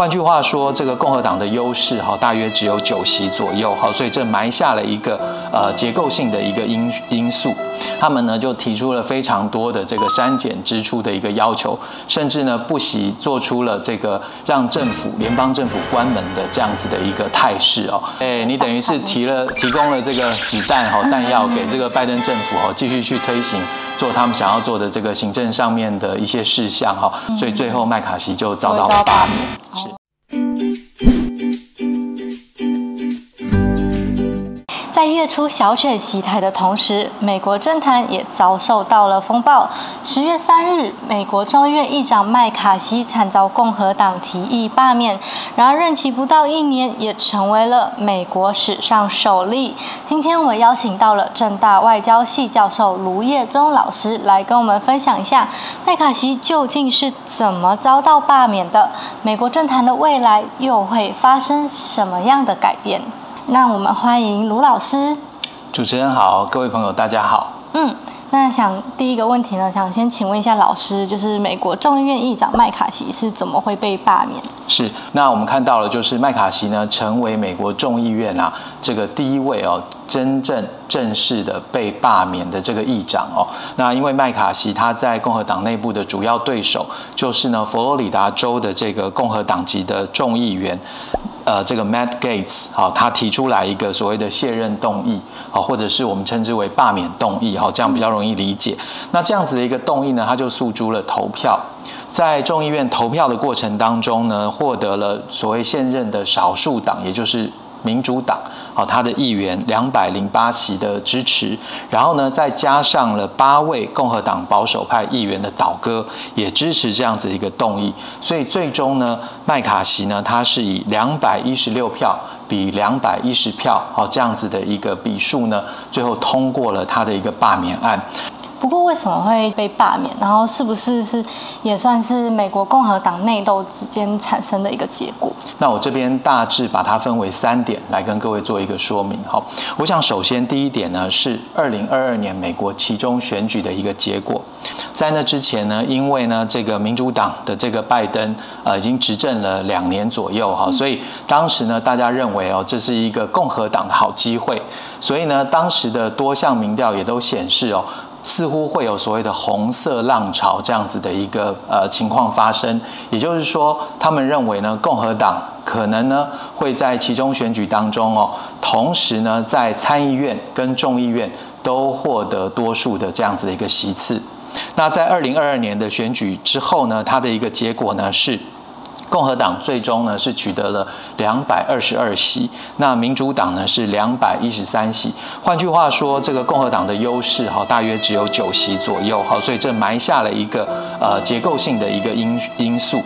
换句话说，这个共和党的优势大约只有9席左右，所以这埋下了一个结构性的一个因素。他们呢就提出了非常多的这个删减支出的一个要求，甚至呢不惜做出了这个让联邦政府关门的这样子的一个态势哦。你等于是提供了这个子弹弹药给这个拜登政府继续去推行做他们想要做的这个行政上面的一些事项所以最后麦卡锡就遭到了罢免。是。在月初小选席台的同时，美国政坛也遭受到了风暴。10月3日，美国众议院议长麦卡锡惨遭共和党提议罢免，然而任期不到1年，也成为了美国史上首例。今天我邀请到了政大外交系教授卢业宗老师来跟我们分享一下麦卡锡究竟是怎么遭到罢免的，美国政坛的未来又会发生什么样的改变？那我们欢迎卢老师。主持人好，各位朋友大家好。那第一个问题呢，想先请问一下老师，就是美国众议院议长麦卡锡是怎么会被罢免？是，那我们看到了，就是麦卡锡呢，成为美国众议院这个第一位真正正式的被罢免的这个议长那因为麦卡锡他在共和党内部的主要对手就是呢佛罗里达州的这个共和党籍的众议员。这个 Matt Gaetz 他提出来一个所谓的卸任动议或者是我们称之为罢免动议这样比较容易理解。那这样子的一个动议呢，他就诉诸了投票，在众议院投票的过程当中呢，获得了所谓现任的少数党，也就是民主党他的议员208席的支持，然后呢再加上了8位共和党保守派议员的倒戈，也支持这样子一个动议，所以最终呢麦卡锡呢他是以216票比210票这样子的一个比数呢，最后通过了他的一个罢免案。不过为什么会被罢免？然后是不是也算是美国共和党内斗之间产生的一个结果？那我这边大致把它分为3点来跟各位做一个说明。我想首先第一点呢是2022年美国期中选举的一个结果。在那之前呢，因为呢这个民主党的这个拜登已经执政了2年左右所以当时呢大家认为这是一个共和党的好机会，所以呢当时的多项民调也都显示似乎会有所谓的红色浪潮这样子的一个情况发生，也就是说，他们认为呢，共和党可能呢会在期中选举当中同时呢在参议院跟众议院都获得多数的这样子的一个席次。那在2022年的选举之后呢，它的一个结果呢是，共和党最终呢是取得了222席，那民主党呢是213席。换句话说，这个共和党的优势大约只有9席左右，所以这埋下了一个结构性的一个因素。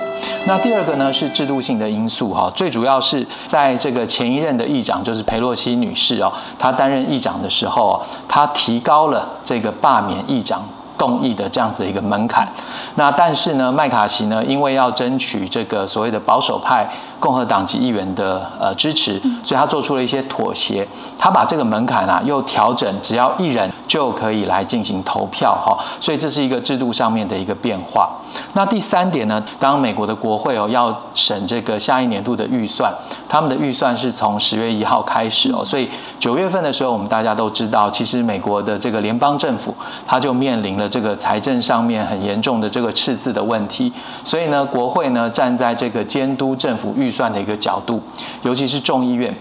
那第二个呢是制度性的因素最主要是在这个前一任的议长就是裴洛西女士她担任议长的时候她提高了这个罢免议长动议的这样子的一个门槛。那但是呢，麦卡锡呢，因为要争取这个所谓的保守派共和党籍议员的支持，所以他做出了一些妥协，他把这个门槛又调整，只要1人就可以来进行投票所以这是一个制度上面的一个变化。那第3点呢，当美国的国会要审这个下一年度的预算，他们的预算是从10月1号开始所以9月份的时候，我们大家都知道，其实美国的这个联邦政府，它就面临了这个财政上面很严重的这个赤字的问题，所以呢，国会呢站在这个监督政府预算的一个角度，尤其是众议院，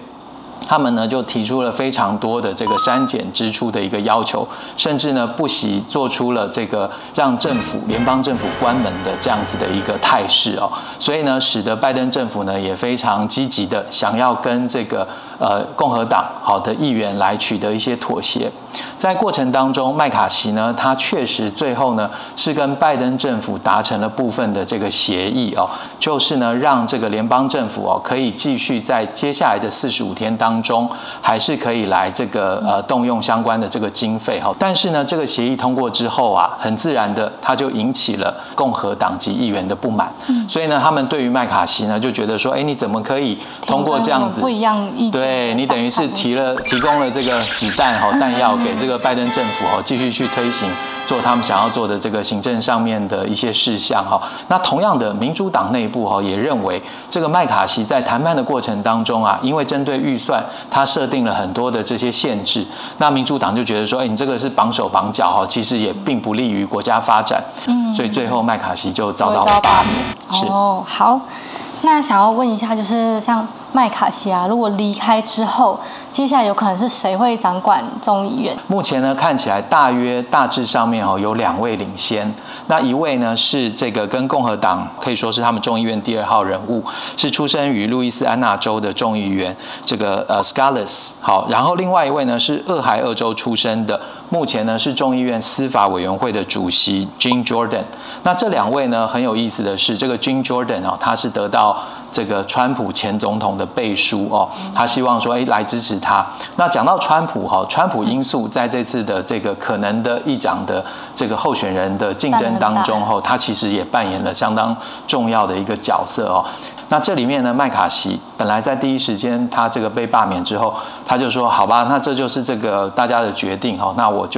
他们呢就提出了非常多的这个删减支出的一个要求，甚至呢不惜做出了这个让联邦政府关门的这样子的一个态势所以呢，使得拜登政府呢也非常积极的想要跟这个共和党的议员来取得一些妥协。在过程当中，麦卡锡呢，他确实最后呢是跟拜登政府达成了部分的这个协议就是呢让这个联邦政府可以继续在接下来的45天当中，还是可以来这个动用相关的这个经费哈。但是呢，这个协议通过之后啊，很自然的它就引起了共和党籍议员的不满，所以呢，他们对于麦卡锡呢就觉得说，哎，你怎么可以通过这样子不一样意见？对你等于是提供了这个子弹弹药给这个拜登政府继续去推行做他们想要做的这个行政上面的一些事项哈。那同样的，民主党内部也认为这个麦卡锡在谈判的过程当中啊，因为针对预算，他设定了很多的这些限制。那民主党就觉得说，哎，你这个是绑手绑脚其实也并不利于国家发展。所以最后麦卡锡就遭到了罢免。是哦，好。那想要问一下，就是像麦卡锡啊，如果离开之后，接下来有可能是谁会掌管众议院？目前呢，看起来大致上面有2位领先。那一位呢是这个跟共和党可以说是他们众议院第2号人物，是出生于路易斯安那州的众议员这个Scalise。好，然后另外一位呢是俄亥俄州出生的，目前呢是众议院司法委员会的主席 Jim Jordan。那这2位呢很有意思的是，这个 Jim Jordan 他是得到这个川普前总统的背书他希望说来支持他。那讲到川普川普因素在这次的这个可能的议长的这个候选人的竞争当中他其实也扮演了相当重要的一个角色那这里面呢，麦卡锡本来在第一时间他这个被罢免之后，他就说好吧，那这就是这个大家的决定那我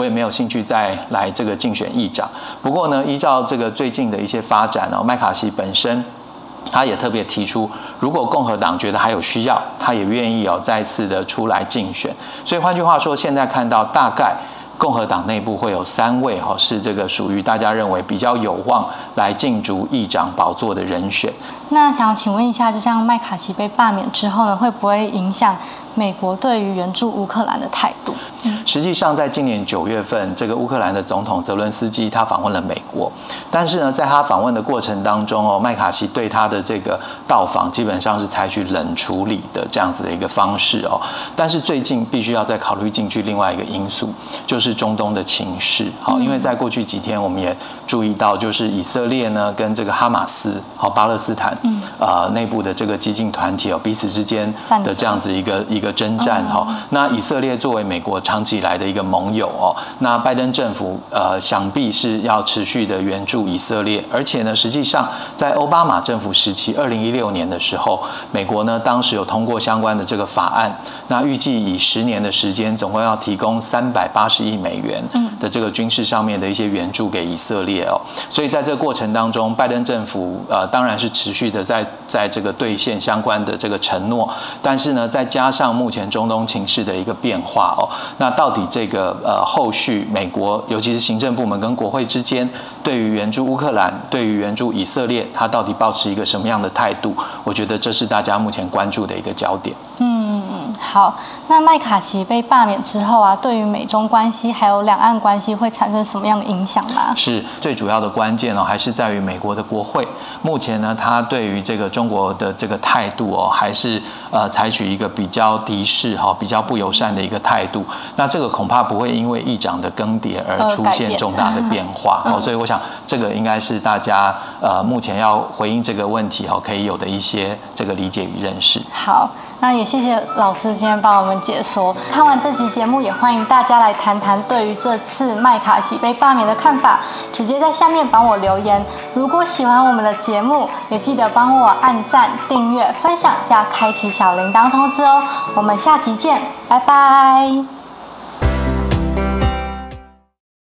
也没有兴趣再来这个竞选议长。不过呢，依照这个最近的一些发展麦卡锡本身他也特别提出，如果共和党觉得还有需要，他也愿意再次的出来竞选。所以换句话说，现在看到大概共和党内部会有3位是这个属于大家认为比较有望来竞逐议长宝座的人选。那想请问一下，就像麦卡锡被罢免之后呢，会不会影响美国对于援助乌克兰的态度？实际上，在今年9月份，这个乌克兰的总统泽伦斯基他访问了美国，但是呢，在他访问的过程当中麦卡锡对他的这个到访基本上是采取冷处理的这样子的一个方式但是最近必须要再考虑进去另外一个因素，就是中东的情势因为在过去几天我们也注意到，就是以色列呢跟这个哈马斯巴勒斯坦内部的这个激进团体彼此之间的这样子一个征战那以色列作为美国长期以来的一个盟友那拜登政府想必是要持续的援助以色列，而且呢，实际上在奥巴马政府时期2016年的时候，美国呢当时有通过相关的这个法案，那预计以10年的时间，总共要提供380亿美元的这个军事上面的一些援助给以色列所以在这个过程当中，拜登政府当然是持续的在这个兑现相关的这个承诺，但是呢，再加上目前中东情势的一个变化那到底这个后续美国尤其是行政部门跟国会之间对于援助乌克兰、对于援助以色列，它到底抱持一个什么样的态度？我觉得这是大家目前关注的一个焦点。好，那麦卡锡被罢免之后啊，对于美中关系还有两岸关系会产生什么样的影响吗？是最主要的关键还是在于美国的国会。目前呢，它对于这个中国的这个态度还是采取一个比较敌视比较不友善的一个态度。那这个恐怕不会因为议长的更迭而出现重大的变化所以我想这个应该是大家目前要回应这个问题可以有的一些这个理解与认识。好。那也谢谢老师今天帮我们解说。看完这期节目，也欢迎大家来谈谈对于这次麦卡锡被罢免的看法，直接在下面帮我留言。如果喜欢我们的节目，也记得帮我按赞、订阅、分享加开启小铃铛通知哦。我们下期见，拜拜。